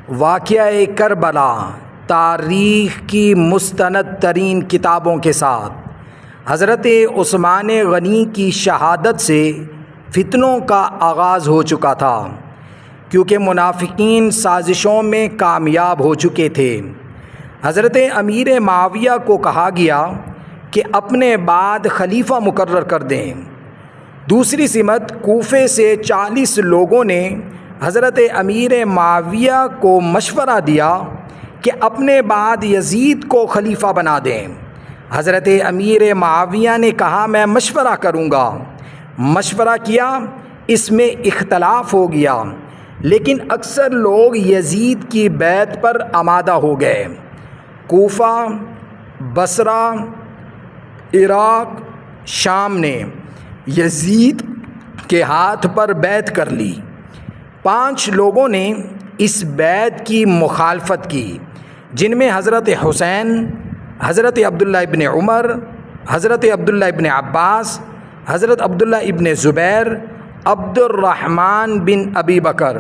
واقعہ کربلا تاریخ کی مستند ترین کتابوں کے ساتھ حضرت عثمان غنی کی شہادت سے فتنوں کا آغاز ہو چکا تھا، کیونکہ منافقین سازشوں میں کامیاب ہو چکے تھے۔ حضرت امیر معاویہ کو کہا گیا کہ اپنے بعد خلیفہ مقرر کر دیں۔ دوسری سمت کوفے سے 40 لوگوں نے حضرت امیر معاویہ کو مشورہ دیا کہ اپنے بعد یزید کو خلیفہ بنا دیں۔ حضرت امیر معاویہ نے کہا میں مشورہ کروں گا۔ مشورہ کیا، اس میں اختلاف ہو گیا، لیکن اکثر لوگ یزید کی بیعت پر آمادہ ہو گئے۔ کوفہ، بصرہ، عراق، شام نے یزید کے ہاتھ پر بیعت کر لی۔ 5 لوگوں نے اس بیعت کی مخالفت کی، جن میں حضرت حسین، حضرت عبداللہ ابن عمر، حضرت عبداللہ ابن عباس، حضرت عبداللہ ابن زبیر، عبد الرحمن بن ابی بکر۔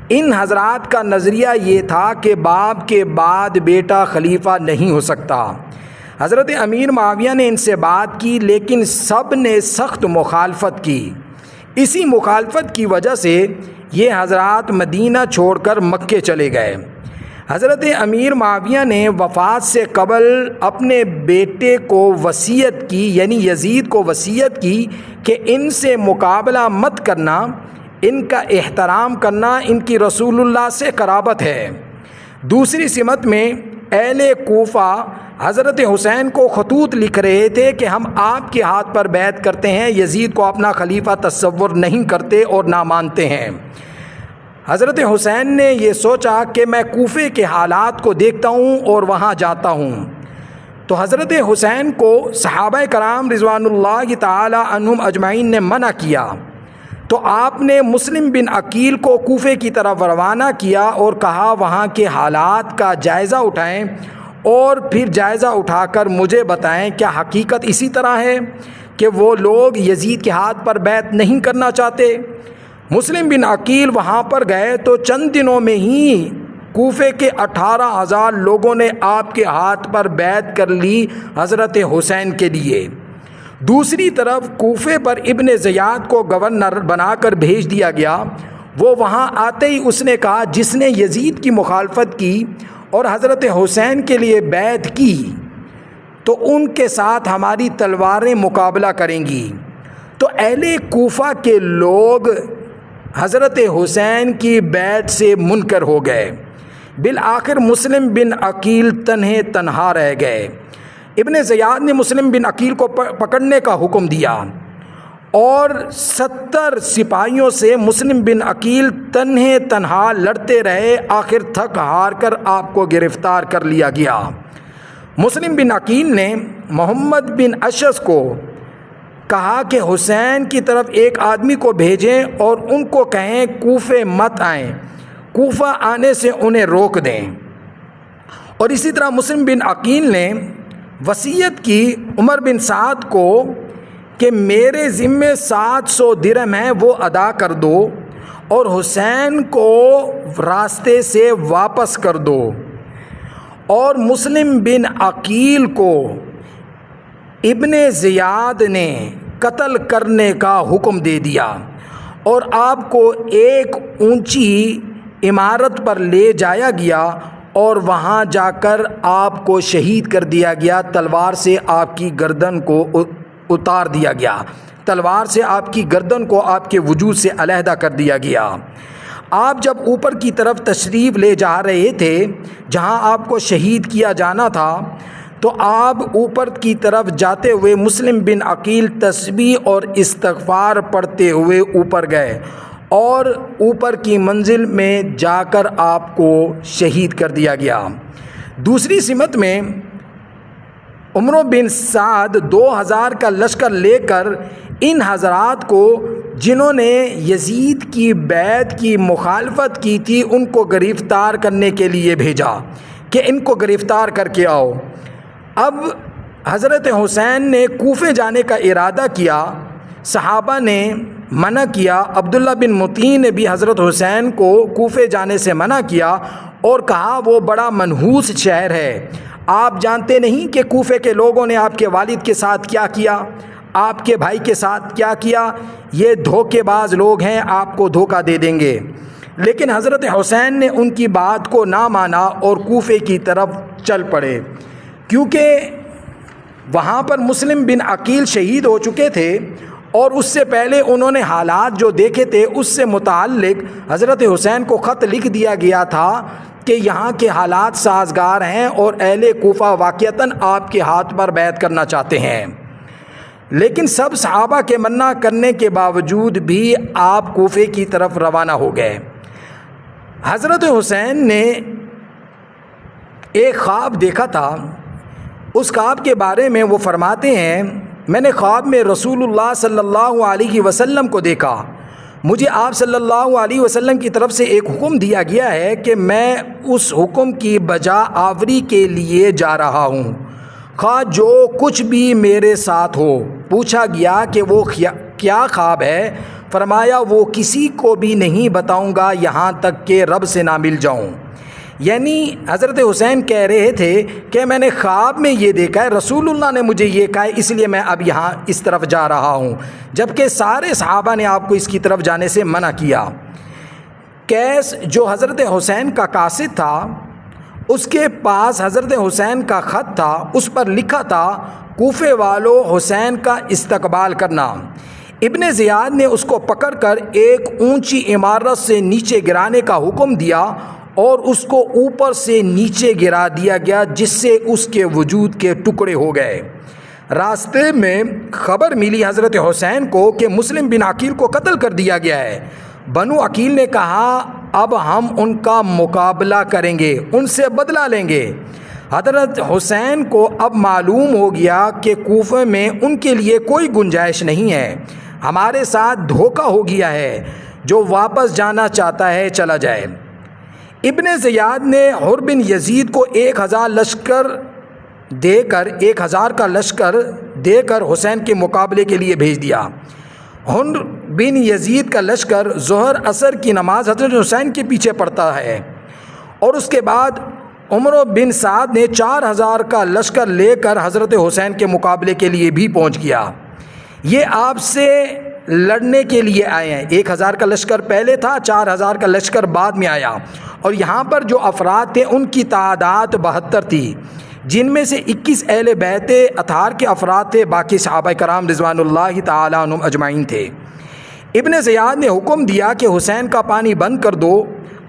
ان حضرات کا نظریہ یہ تھا کہ باپ کے بعد بیٹا خلیفہ نہیں ہو سکتا۔ حضرت امیر معاویہ نے ان سے بات کی، لیکن سب نے سخت مخالفت کی۔ اسی مخالفت کی وجہ سے یہ حضرات مدینہ چھوڑ کر مکے چلے گئے۔ حضرت امیر معاویہ نے وفات سے قبل اپنے بیٹے کو وصیت کی، یعنی یزید کو وصیت کی کہ ان سے مقابلہ مت کرنا، ان کا احترام کرنا، ان کی رسول اللہ سے قرابت ہے۔ دوسری سمت میں اہل کوفہ حضرت حسین کو خطوط لکھ رہے تھے کہ ہم آپ کے ہاتھ پر بیعت کرتے ہیں، یزید کو اپنا خلیفہ تصور نہیں کرتے اور نہ مانتے ہیں۔ حضرت حسین نے یہ سوچا کہ میں کوفے کے حالات کو دیکھتا ہوں اور وہاں جاتا ہوں۔ تو حضرت حسین کو صحابہ کرام رضوان اللہ تعالی عنہم اجمعین نے منع کیا، تو آپ نے مسلم بن عقیل کو کوفے کی طرف روانہ کیا اور کہا وہاں کے حالات کا جائزہ اٹھائیں اور پھر جائزہ اٹھا کر مجھے بتائیں کیا حقیقت اسی طرح ہے کہ وہ لوگ یزید کے ہاتھ پر بیعت نہیں کرنا چاہتے۔ مسلم بن عقیل وہاں پر گئے تو چند دنوں میں ہی کوفے کے 18,000 لوگوں نے آپ کے ہاتھ پر بیعت کر لی حضرت حسین کے لیے۔ دوسری طرف کوفے پر ابن زیاد کو گورنر بنا کر بھیج دیا گیا۔ وہ وہاں آتے ہی اس نے کہا جس نے یزید کی مخالفت کی اور حضرت حسین کے لیے بیعت کی تو ان کے ساتھ ہماری تلواریں مقابلہ کریں گی۔ تو اہل کوفہ کے لوگ حضرت حسین کی بیعت سے منکر ہو گئے۔ بالآخر مسلم بن عقیل تنہا رہ گئے۔ ابن زیاد نے مسلم بن عقیل کو پکڑنے کا حکم دیا اور 70 سپاہیوں سے مسلم بن عقیل تنہا لڑتے رہے۔ آخر تھک ہار کر آپ کو گرفتار کر لیا گیا۔ مسلم بن عقیل نے محمد بن اشعث کو کہا کہ حسین کی طرف ایک آدمی کو بھیجیں اور ان کو کہیں کوفے مت آئیں، کوفہ آنے سے انہیں روک دیں۔ اور اسی طرح مسلم بن عقیل نے وصیت کی عمر بن سعد کو کہ میرے ذمے 700 درہم ہیں، وہ ادا کر دو اور حسین کو راستے سے واپس کر دو۔ اور مسلم بن عقیل کو ابن زیاد نے قتل کرنے کا حکم دے دیا اور آپ کو ایک اونچی عمارت پر لے جایا گیا اور وہاں جا کر آپ کو شہید کر دیا گیا۔ تلوار سے آپ کی گردن کو اتار دیا گیا، تلوار سے آپ کی گردن کو آپ کے وجود سے علیحدہ کر دیا گیا۔ آپ جب اوپر کی طرف تشریف لے جا رہے تھے جہاں آپ کو شہید کیا جانا تھا، تو آپ اوپر کی طرف جاتے ہوئے مسلم بن عقیل تسبیح اور استغفار پڑھتے ہوئے اوپر گئے اور اوپر کی منزل میں جا کر آپ کو شہید کر دیا گیا۔ دوسری سمت میں عمر بن سعد 2000 کا لشکر لے کر ان حضرات کو جنہوں نے یزید کی بیعت کی مخالفت کی تھی ان کو گرفتار کرنے کے لیے بھیجا کہ ان کو گرفتار کر کے آؤ۔ اب حضرت حسین نے کوفے جانے کا ارادہ کیا، صحابہ نے منع کیا۔ عبداللہ بن مطیع نے بھی حضرت حسین کو کوفے جانے سے منع کیا اور کہا وہ بڑا منحوس شہر ہے، آپ جانتے نہیں کہ کوفے کے لوگوں نے آپ کے والد کے ساتھ کیا کیا، آپ کے بھائی کے ساتھ کیا کیا، یہ دھوکے باز لوگ ہیں، آپ کو دھوکہ دے دیں گے۔ لیکن حضرت حسین نے ان کی بات کو نہ مانا اور کوفے کی طرف چل پڑے، کیونکہ وہاں پر مسلم بن عقیل شہید ہو چکے تھے اور اس سے پہلے انہوں نے حالات جو دیکھے تھے اس سے متعلق حضرت حسین کو خط لکھ دیا گیا تھا کہ یہاں کے حالات سازگار ہیں اور اہل کوفہ واقعتاً آپ کے ہاتھ پر بیعت کرنا چاہتے ہیں۔ لیکن سب صحابہ کے منع کرنے کے باوجود بھی آپ کوفے کی طرف روانہ ہو گئے۔ حضرت حسین نے ایک خواب دیکھا تھا، اس خواب کے بارے میں وہ فرماتے ہیں، میں نے خواب میں رسول اللہ صلی اللہ علیہ وسلم کو دیکھا، مجھے آپ صلی اللہ علیہ وسلم کی طرف سے ایک حکم دیا گیا ہے کہ میں اس حکم کی بجا آوری کے لیے جا رہا ہوں، خواہ جو کچھ بھی میرے ساتھ ہو۔ پوچھا گیا کہ وہ کیا خواب ہے؟ فرمایا وہ کسی کو بھی نہیں بتاؤں گا یہاں تک کہ رب سے نہ مل جاؤں۔ یعنی حضرت حسین کہہ رہے تھے کہ میں نے خواب میں یہ دیکھا ہے، رسول اللہ نے مجھے یہ کہا ہے، اس لیے میں اب یہاں اس طرف جا رہا ہوں، جبکہ سارے صحابہ نے آپ کو اس کی طرف جانے سے منع کیا۔ قیس جو حضرت حسین کا قاصد تھا، اس کے پاس حضرت حسین کا خط تھا، اس پر لکھا تھا کوفے والوں حسین کا استقبال کرنا۔ ابن زیاد نے اس کو پکڑ کر ایک اونچی عمارت سے نیچے گرانے کا حکم دیا اور اس کو اوپر سے نیچے گرا دیا گیا، جس سے اس کے وجود کے ٹکڑے ہو گئے۔ راستے میں خبر ملی حضرت حسین کو کہ مسلم بن عقیل کو قتل کر دیا گیا ہے۔ بنو عقیل نے کہا اب ہم ان کا مقابلہ کریں گے، ان سے بدلہ لیں گے۔ حضرت حسین کو اب معلوم ہو گیا کہ کوفے میں ان کے لیے کوئی گنجائش نہیں ہے، ہمارے ساتھ دھوکہ ہو گیا ہے، جو واپس جانا چاہتا ہے چلا جائے۔ ابن زیاد نے حر بن یزید کو 1000 کا لشکر دے کر حسین کے مقابلے کے لیے بھیج دیا۔ حر بن یزید کا لشکر ظہر عصر کی نماز حضرت حسین کے پیچھے پڑتا ہے، اور اس کے بعد عمر بن سعد نے 4000 کا لشکر لے کر حضرت حسین کے مقابلے کے لیے بھی پہنچ گیا۔ یہ آپ سے لڑنے کے لیے آئے ہیں، 1000 کا لشکر پہلے تھا، 4000 کا لشکر بعد میں آیا، اور یہاں پر جو افراد تھے ان کی تعداد 72 تھی، جن میں سے 21 اہل بیت اطہار کے افراد تھے، باقی صحابہ کرام رضوان اللہ تعالیٰ عنہم اجمعین تھے۔ ابن زیاد نے حکم دیا کہ حسین کا پانی بند کر دو،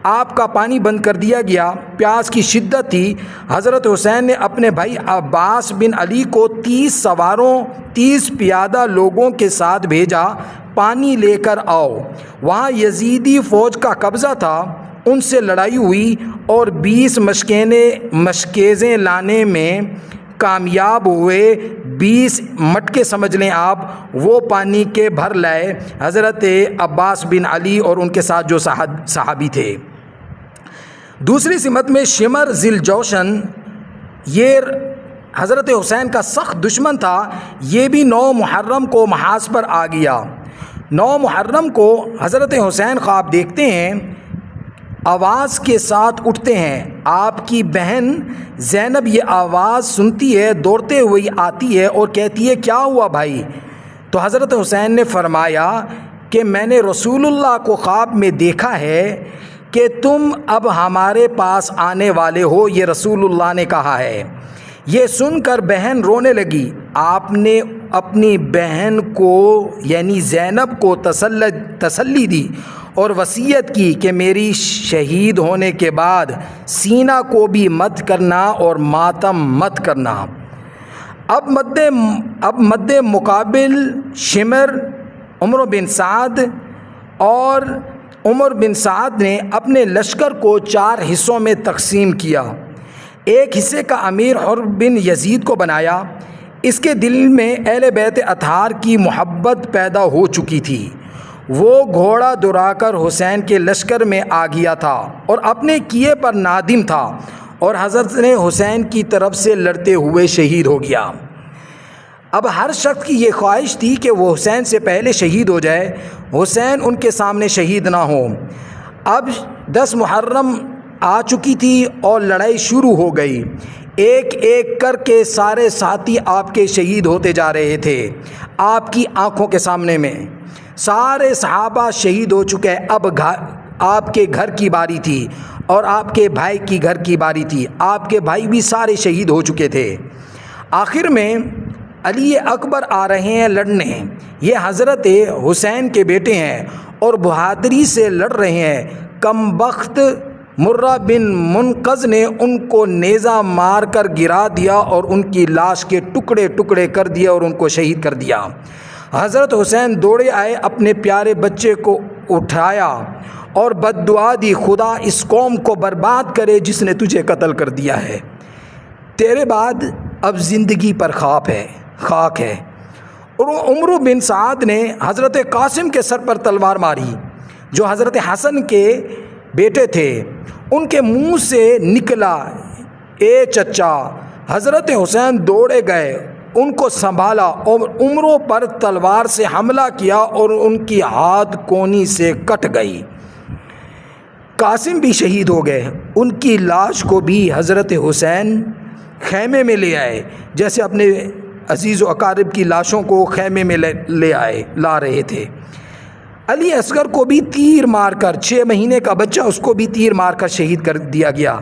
آپ کا پانی بند کر دیا گیا۔ پیاس کی شدت تھی، حضرت حسین نے اپنے بھائی عباس بن علی کو 30 سواروں 30 پیادہ لوگوں کے ساتھ بھیجا، پانی لے کر آؤ۔ وہاں یزیدی فوج کا قبضہ تھا، ان سے لڑائی ہوئی اور 20 مشکیزیں لانے میں کامیاب ہوئے، 20 مٹکے سمجھ لیں آپ، وہ پانی کے بھر لائے حضرت عباس بن علی اور ان کے ساتھ جو صحابی تھے۔ دوسری سمت میں شمر ذی الجوشن، یہ حضرت حسین کا سخت دشمن تھا، یہ بھی 9 محرم کو محاذ پر آ گیا۔ 9 محرم کو حضرت حسین خواب دیکھتے ہیں، آواز کے ساتھ اٹھتے ہیں، آپ کی بہن زینب یہ آواز سنتی ہے، دوڑتے ہوئے آتی ہے اور کہتی ہے کیا ہوا بھائی؟ تو حضرت حسین نے فرمایا کہ میں نے رسول اللہ کو خواب میں دیکھا ہے کہ تم اب ہمارے پاس آنے والے ہو، یہ رسول اللہ نے کہا ہے۔ یہ سن کر بہن رونے لگی۔ آپ نے اپنی بہن کو یعنی زینب کو تسلی دی اور وصیت کی کہ میری شہید ہونے کے بعد سینہ کو بھی مت کرنا اور ماتم مت کرنا۔ اب مد مقابل شمر عمر بن سعد، اور عمر بن سعد نے اپنے لشکر کو 4 حصوں میں تقسیم کیا۔ ایک حصے کا امیر حر بن یزید کو بنایا، اس کے دل میں اہل بیت اطہار کی محبت پیدا ہو چکی تھی، وہ گھوڑا دوڑا کر حسین کے لشکر میں آ گیا تھا اور اپنے کیے پر نادم تھا، اور حضرت حسین کی طرف سے لڑتے ہوئے شہید ہو گیا۔ اب ہر شخص کی یہ خواہش تھی کہ وہ حسین سے پہلے شہید ہو جائے، حسین ان کے سامنے شہید نہ ہوں۔ اب 10 محرم آ چکی تھی اور لڑائی شروع ہو گئی۔ ایک ایک کر کے سارے ساتھی آپ کے شہید ہوتے جا رہے تھے۔ آپ کی آنکھوں کے سامنے میں سارے صحابہ شہید ہو چکے۔ اب آپ کے گھر کی باری تھی اور آپ کے بھائی کی گھر کی باری تھی۔ آپ کے بھائی بھی سارے شہید ہو چکے تھے۔ آخر میں علی اکبر آ رہے ہیں لڑنے۔ یہ حضرت حسین کے بیٹے ہیں اور بہادری سے لڑ رہے ہیں۔ کم بخت مرہ بن منقذ نے ان کو نیزہ مار کر گرا دیا اور ان کی لاش کے ٹکڑے ٹکڑے کر دیا اور ان کو شہید کر دیا۔ حضرت حسین دوڑے آئے، اپنے پیارے بچے کو اٹھایا اور بد دعا دی، خدا اس قوم کو برباد کرے جس نے تجھے قتل کر دیا ہے، تیرے بعد اب زندگی پر خاک ہے۔ اور عمرو بن سعد نے حضرت قاسم کے سر پر تلوار ماری جو حضرت حسن کے بیٹے تھے۔ ان کے منہ سے نکلا، اے چچا۔ حضرت حسین دوڑے گئے، ان کو سنبھالا اور عمرو پر تلوار سے حملہ کیا اور ان کی ہاتھ کونی سے کٹ گئی۔ قاسم بھی شہید ہو گئے۔ ان کی لاش کو بھی حضرت حسین خیمے میں لے آئے، جیسے اپنے عزیز و اقارب کی لاشوں کو خیمے میں لا رہے تھے۔ علی اصغر کو بھی تیر مار کر، 6 مہینے کا بچہ، اس کو بھی تیر مار کر شہید کر دیا گیا۔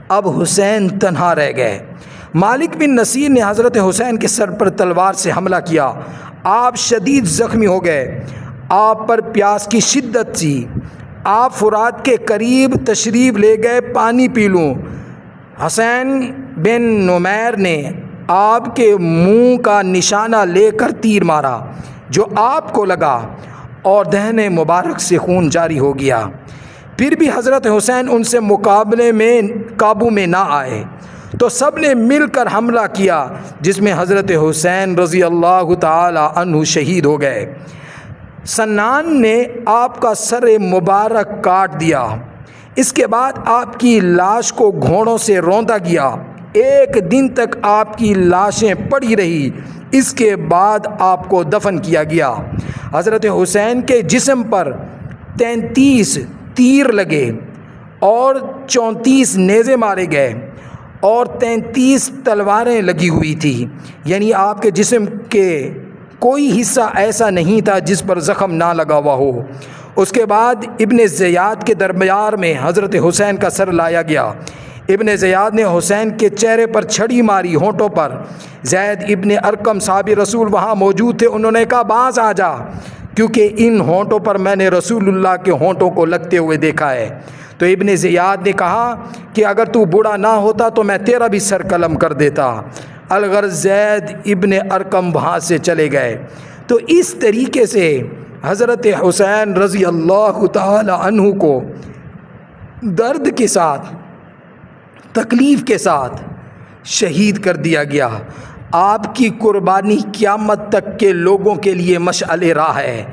اب حسین تنہا رہ گئے۔ مالک بن نصیر نے حضرت حسین کے سر پر تلوار سے حملہ کیا۔ آپ شدید زخمی ہو گئے۔ آپ پر پیاس کی شدت تھی۔ آپ فرات کے قریب تشریف لے گئے، پانی پی لوں۔ حسین بن نمیر نے آپ کے منہ کا نشانہ لے کر تیر مارا جو آپ کو لگا اور دہن مبارک سے خون جاری ہو گیا۔ پھر بھی حضرت حسین ان سے مقابلے میں قابو میں نہ آئے تو سب نے مل کر حملہ کیا، جس میں حضرت حسین رضی اللہ تعالی عنہ شہید ہو گئے۔ سنان نے آپ کا سر مبارک کاٹ دیا۔ اس کے بعد آپ کی لاش کو گھوڑوں سے روندا گیا۔ 1 دن تک آپ کی لاشیں پڑی رہی۔ اس کے بعد آپ کو دفن کیا گیا۔ حضرت حسین کے جسم پر 33 تیر لگے اور 34 نیزے مارے گئے اور 33 تلواریں لگی ہوئی تھی، یعنی آپ کے جسم کے کوئی حصہ ایسا نہیں تھا جس پر زخم نہ لگا ہوا ہو۔ اس کے بعد ابن زیاد کے دربار میں حضرت حسین کا سر لایا گیا۔ ابن زیاد نے حسین کے چہرے پر چھڑی ماری، ہونٹوں پر۔ زید ابن ارقم صحابی رسول وہاں موجود تھے۔ انہوں نے کہا باز آ جا، کیونکہ ان ہونٹوں پر میں نے رسول اللہ کے ہونٹوں کو لگتے ہوئے دیکھا ہے۔ تو ابن زیاد نے کہا کہ اگر تو بوڑھا نہ ہوتا تو میں تیرا بھی سر قلم کر دیتا۔ الغرض زید ابن ارقم وہاں سے چلے گئے۔ تو اس طریقے سے حضرت حسین رضی اللہ تعالی عنہ کو درد کے ساتھ، تکلیف کے ساتھ شہید کر دیا گیا۔ آپ کی قربانی قیامت تک کے لوگوں کے لیے مشعل راہ ہے۔